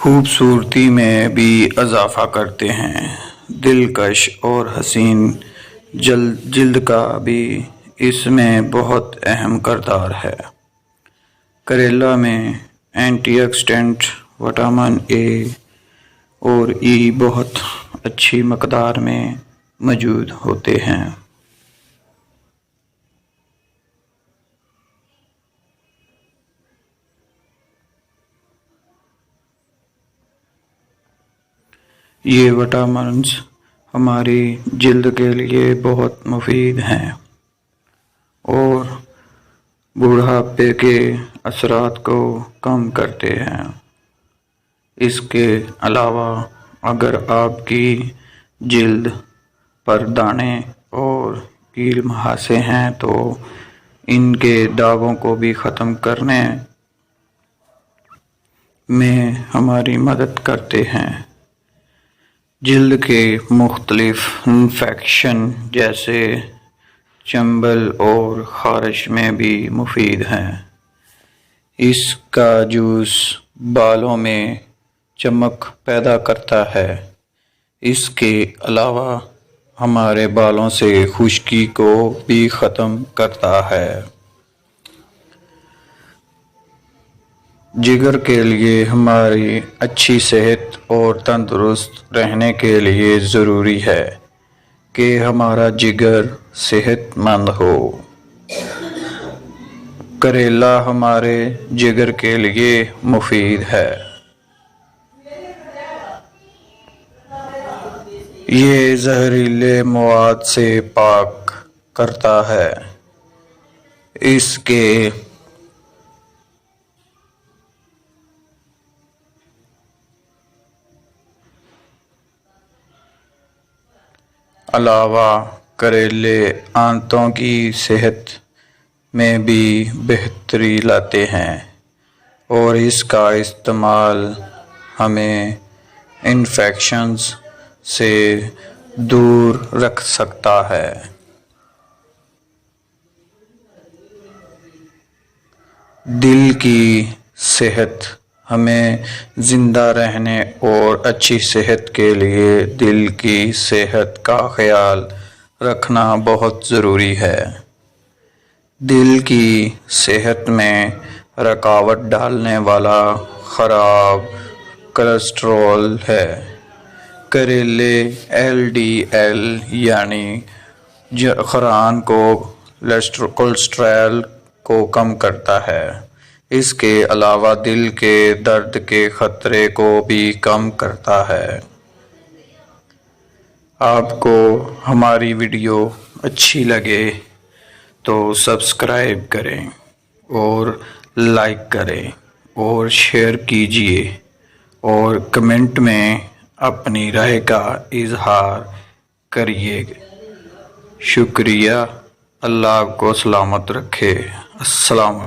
خوبصورتی میں بھی اضافہ کرتے ہیں۔ دلکش اور حسین جلد کا بھی اس میں بہت اہم کردار ہے۔ کریلا میں اینٹی آکسیڈنٹ وٹامن اے اور ای بہت اچھی مقدار میں موجود ہوتے ہیں۔ یہ وٹامنز ہماری جلد کے لیے بہت مفید ہیں اور بڑھاپے کے اثرات کو کم کرتے ہیں۔ اس کے علاوہ اگر آپ کی جلد پر دانے اور کیل مہاسے ہیں تو ان کے داغوں کو بھی ختم کرنے میں ہماری مدد کرتے ہیں۔ جلد کے مختلف انفیکشن جیسے چنبل اور خارش میں بھی مفید ہیں۔ اس کا جوس بالوں میں چمک پیدا کرتا ہے۔ اس کے علاوہ ہمارے بالوں سے خشکی کو بھی ختم کرتا ہے۔ جگر کے لیے ہماری اچھی صحت اور تندرست رہنے کے لیے ضروری ہے کہ ہمارا جگر صحت مند ہو۔ کریلا ہمارے جگر کے لیے مفید ہے۔ یہ زہریلے مواد سے پاک کرتا ہے۔ اس کے علاوہ کریلے آنتوں کی صحت میں بھی بہتری لاتے ہیں اور اس کا استعمال ہمیں انفیکشنز سے دور رکھ سکتا ہے۔ دل کی صحت ہمیں زندہ رہنے اور اچھی صحت کے لیے دل کی صحت کا خیال رکھنا بہت ضروری ہے۔ دل کی صحت میں رکاوٹ ڈالنے والا خراب کولیسٹرول ہے۔ کریلے LDL یعنی خران کولیسٹرول کو کم کرتا ہے۔ اس کے علاوہ دل کے درد کے خطرے کو بھی کم کرتا ہے۔ آپ کو ہماری ویڈیو اچھی لگے تو سبسکرائب کریں اور لائک کریں اور شیئر کیجیے اور کمنٹ میں اپنی رائے کا اظہار کریے۔ شکریہ۔ اللہ آپ کو سلامت رکھے۔ السلام علیکم۔